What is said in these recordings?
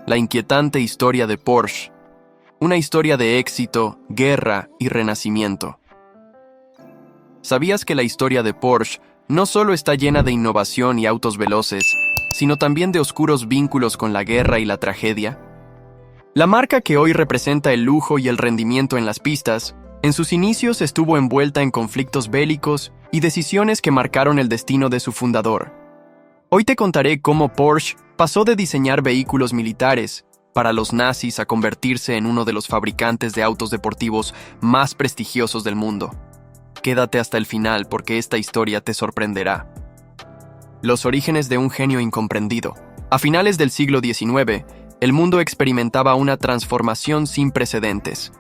La inquietante historia de Porsche. Una historia de éxito, guerra y renacimiento. ¿Sabías que la historia de Porsche no solo está llena de innovación y autos veloces, sino también de oscuros vínculos con la guerra y la tragedia? La marca que hoy representa el lujo y el rendimiento en las pistas, en sus inicios estuvo envuelta en conflictos bélicos y decisiones que marcaron el destino de su fundador. Hoy te contaré cómo Porsche pasó de diseñar vehículos militares para los nazis a convertirse en uno de los fabricantes de autos deportivos más prestigiosos del mundo. Quédate hasta el final porque esta historia te sorprenderá. Los orígenes de un genio incomprendido. A finales del siglo XIX, el mundo experimentaba una transformación sin precedentes.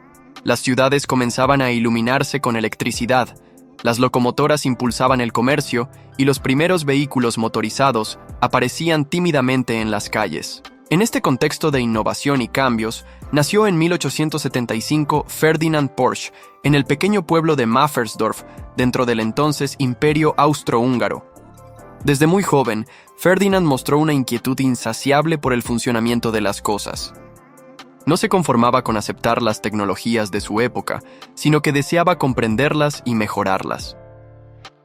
Las ciudades comenzaban a iluminarse con electricidad, las locomotoras impulsaban el comercio y los primeros vehículos motorizados aparecían tímidamente en las calles. En este contexto de innovación y cambios, nació en 1875 Ferdinand Porsche en el pequeño pueblo de Maffersdorf, dentro del entonces Imperio Austrohúngaro. Desde muy joven, Ferdinand mostró una inquietud insaciable por el funcionamiento de las cosas. No se conformaba con aceptar las tecnologías de su época, sino que deseaba comprenderlas y mejorarlas.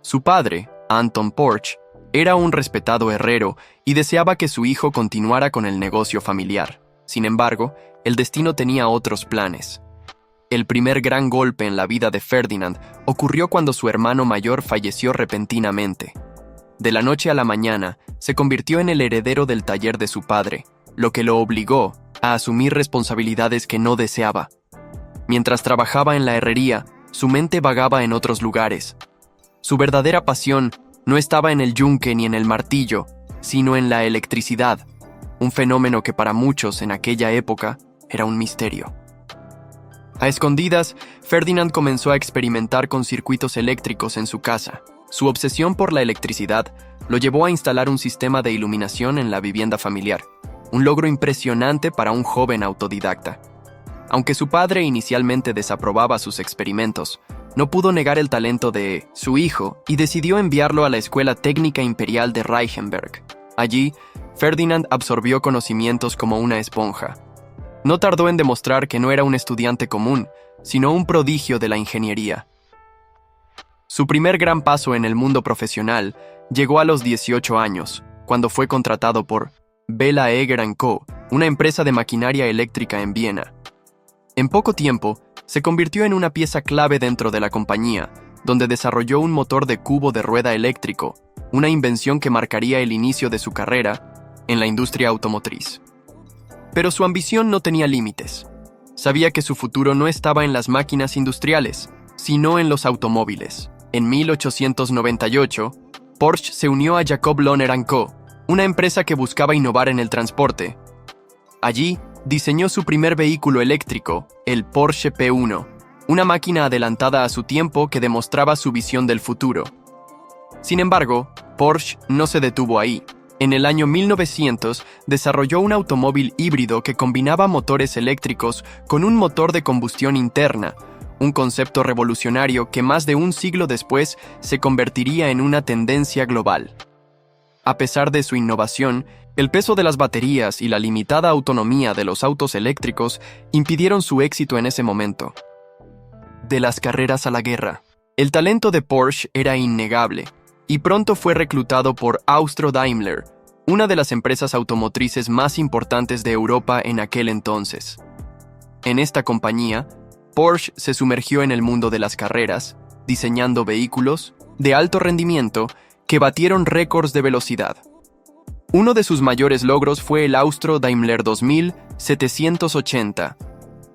Su padre, Anton Porsche, era un respetado herrero y deseaba que su hijo continuara con el negocio familiar. Sin embargo, el destino tenía otros planes. El primer gran golpe en la vida de Ferdinand ocurrió cuando su hermano mayor falleció repentinamente. De la noche a la mañana, se convirtió en el heredero del taller de su padre, lo que lo obligó a asumir responsabilidades que no deseaba. Mientras trabajaba en la herrería, su mente vagaba en otros lugares. Su verdadera pasión no estaba en el yunque ni en el martillo, sino en la electricidad, un fenómeno que para muchos en aquella época era un misterio. A escondidas, Ferdinand comenzó a experimentar con circuitos eléctricos en su casa. Su obsesión por la electricidad lo llevó a instalar un sistema de iluminación en la vivienda familiar, un logro impresionante para un joven autodidacta. Aunque su padre inicialmente desaprobaba sus experimentos, no pudo negar el talento de su hijo y decidió enviarlo a la Escuela Técnica Imperial de Reichenberg. Allí, Ferdinand absorbió conocimientos como una esponja. No tardó en demostrar que no era un estudiante común, sino un prodigio de la ingeniería. Su primer gran paso en el mundo profesional llegó a los 18 años, cuando fue contratado por Bela Eger & Co., una empresa de maquinaria eléctrica en Viena. En poco tiempo, se convirtió en una pieza clave dentro de la compañía, donde desarrolló un motor de cubo de rueda eléctrico, una invención que marcaría el inicio de su carrera en la industria automotriz. Pero su ambición no tenía límites. Sabía que su futuro no estaba en las máquinas industriales, sino en los automóviles. En 1898, Porsche se unió a Jacob Lohner & Co., una empresa que buscaba innovar en el transporte. Allí, diseñó su primer vehículo eléctrico, el Porsche P1, una máquina adelantada a su tiempo que demostraba su visión del futuro. Sin embargo, Porsche no se detuvo ahí. En el año 1900, desarrolló un automóvil híbrido que combinaba motores eléctricos con un motor de combustión interna, un concepto revolucionario que más de un siglo después se convertiría en una tendencia global. A pesar de su innovación, el peso de las baterías y la limitada autonomía de los autos eléctricos impidieron su éxito en ese momento. De las carreras a la guerra. El talento de Porsche era innegable, y pronto fue reclutado por Austro-Daimler, una de las empresas automotrices más importantes de Europa en aquel entonces. En esta compañía, Porsche se sumergió en el mundo de las carreras, diseñando vehículos de alto rendimiento que batieron récords de velocidad. Uno de sus mayores logros fue el Austro-Daimler 2780,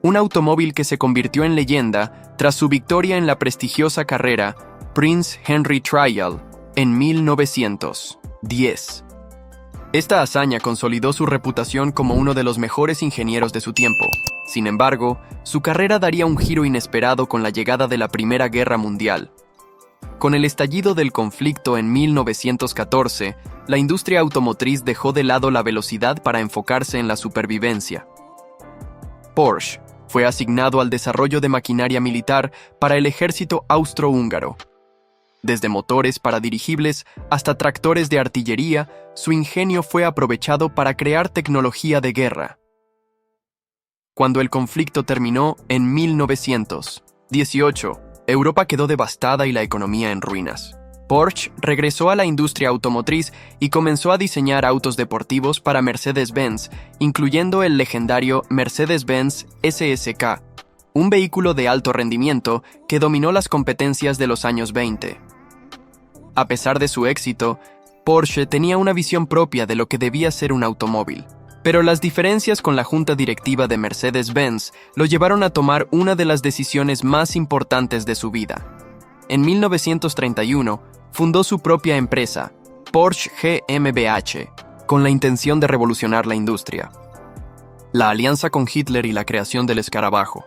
un automóvil que se convirtió en leyenda tras su victoria en la prestigiosa carrera Prince Henry Trial en 1910. Esta hazaña consolidó su reputación como uno de los mejores ingenieros de su tiempo. Sin embargo, su carrera daría un giro inesperado con la llegada de la Primera Guerra Mundial. Con el estallido del conflicto en 1914, la industria automotriz dejó de lado la velocidad para enfocarse en la supervivencia. Porsche fue asignado al desarrollo de maquinaria militar para el ejército austrohúngaro. Desde motores para dirigibles hasta tractores de artillería, su ingenio fue aprovechado para crear tecnología de guerra. cuando el conflicto terminó en 1918. Europa quedó devastada y la economía en ruinas. Porsche regresó a la industria automotriz y comenzó a diseñar autos deportivos para Mercedes-Benz, incluyendo el legendario Mercedes-Benz SSK, un vehículo de alto rendimiento que dominó las competencias de los años 20. A pesar de su éxito, Porsche tenía una visión propia de lo que debía ser un automóvil. Pero las diferencias con la junta directiva de Mercedes-Benz lo llevaron a tomar una de las decisiones más importantes de su vida. En 1931, fundó su propia empresa, Porsche GmbH, con la intención de revolucionar la industria. La alianza con Hitler y la creación del escarabajo.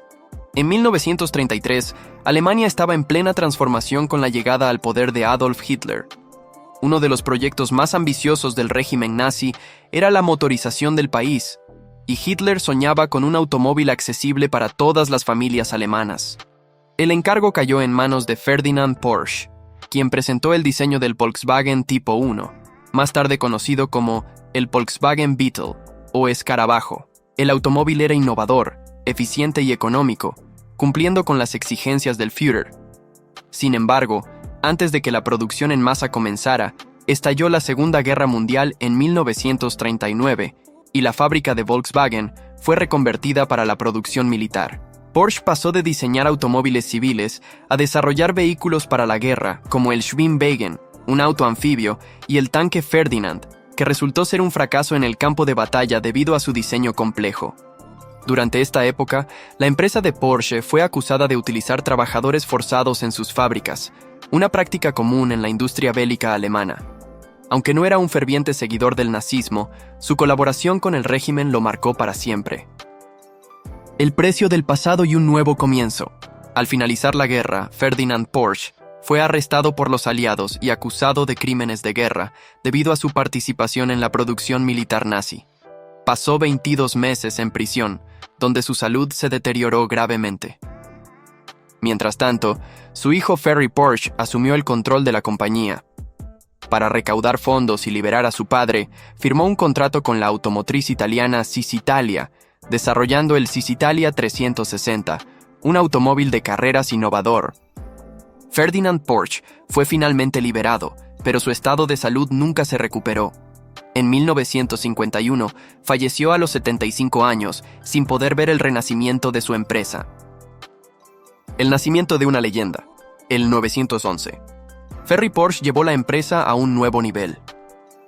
En 1933, Alemania estaba en plena transformación con la llegada al poder de Adolf Hitler. Uno de los proyectos más ambiciosos del régimen nazi era la motorización del país, y Hitler soñaba con un automóvil accesible para todas las familias alemanas. El encargo cayó en manos de Ferdinand Porsche, quien presentó el diseño del Volkswagen Tipo 1, más tarde conocido como el Volkswagen Beetle o Escarabajo. El automóvil era innovador, eficiente y económico, cumpliendo con las exigencias del Führer. Sin embargo, antes de que la producción en masa comenzara, estalló la Segunda Guerra Mundial en 1939 y la fábrica de Volkswagen fue reconvertida para la producción militar. Porsche pasó de diseñar automóviles civiles a desarrollar vehículos para la guerra, como el Schwimmwagen, un auto anfibio, y el tanque Ferdinand, que resultó ser un fracaso en el campo de batalla debido a su diseño complejo. Durante esta época, la empresa de Porsche fue acusada de utilizar trabajadores forzados en sus fábricas, una práctica común en la industria bélica alemana. Aunque no era un ferviente seguidor del nazismo, su colaboración con el régimen lo marcó para siempre. El precio del pasado y un nuevo comienzo. Al finalizar la guerra, Ferdinand Porsche fue arrestado por los aliados y acusado de crímenes de guerra debido a su participación en la producción militar nazi. Pasó 22 meses en prisión, donde su salud se deterioró gravemente. Mientras tanto, su hijo Ferry Porsche asumió el control de la compañía. Para recaudar fondos y liberar a su padre, firmó un contrato con la automotriz italiana Cisitalia, desarrollando el Cisitalia 360, un automóvil de carreras innovador. Ferdinand Porsche fue finalmente liberado, pero su estado de salud nunca se recuperó. En 1951, falleció a los 75 años, sin poder ver el renacimiento de su empresa. El nacimiento de una leyenda. El 911. Ferry Porsche llevó la empresa a un nuevo nivel.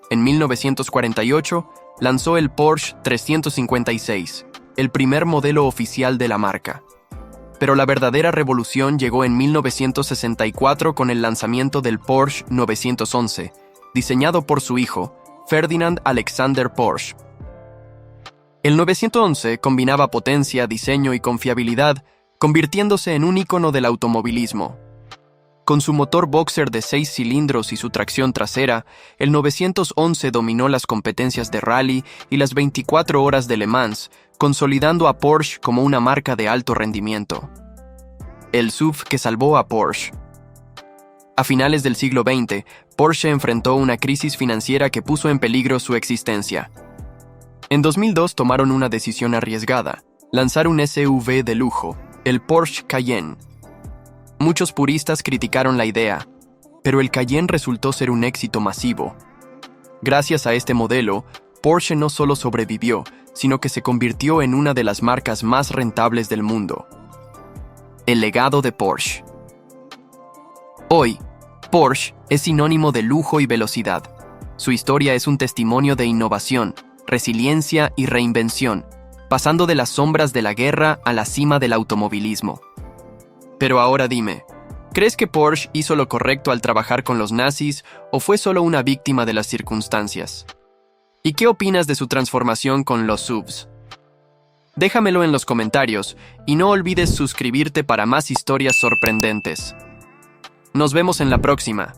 En 1948, lanzó el Porsche 356, el primer modelo oficial de la marca. Pero la verdadera revolución llegó en 1964 con el lanzamiento del Porsche 911, diseñado por su hijo, Ferdinand Alexander Porsche. El 911 combinaba potencia, diseño y confiabilidad, convirtiéndose en un ícono del automovilismo. Con su motor boxer de 6 cilindros y su tracción trasera, el 911 dominó las competencias de rally y las 24 horas de Le Mans, consolidando a Porsche como una marca de alto rendimiento. El SUV que salvó a Porsche. A finales del siglo XX, Porsche enfrentó una crisis financiera que puso en peligro su existencia. En 2002 tomaron una decisión arriesgada: lanzar un SUV de lujo, el Porsche Cayenne. Muchos puristas criticaron la idea, pero el Cayenne resultó ser un éxito masivo. Gracias a este modelo, Porsche no solo sobrevivió, sino que se convirtió en una de las marcas más rentables del mundo. El legado de Porsche. Hoy, Porsche es sinónimo de lujo y velocidad. Su historia es un testimonio de innovación, resiliencia y reinvención, pasando de las sombras de la guerra a la cima del automovilismo. Pero ahora dime, ¿crees que Porsche hizo lo correcto al trabajar con los nazis o fue solo una víctima de las circunstancias? ¿Y qué opinas de su transformación con los SUVs? Déjamelo en los comentarios y no olvides suscribirte para más historias sorprendentes. Nos vemos en la próxima.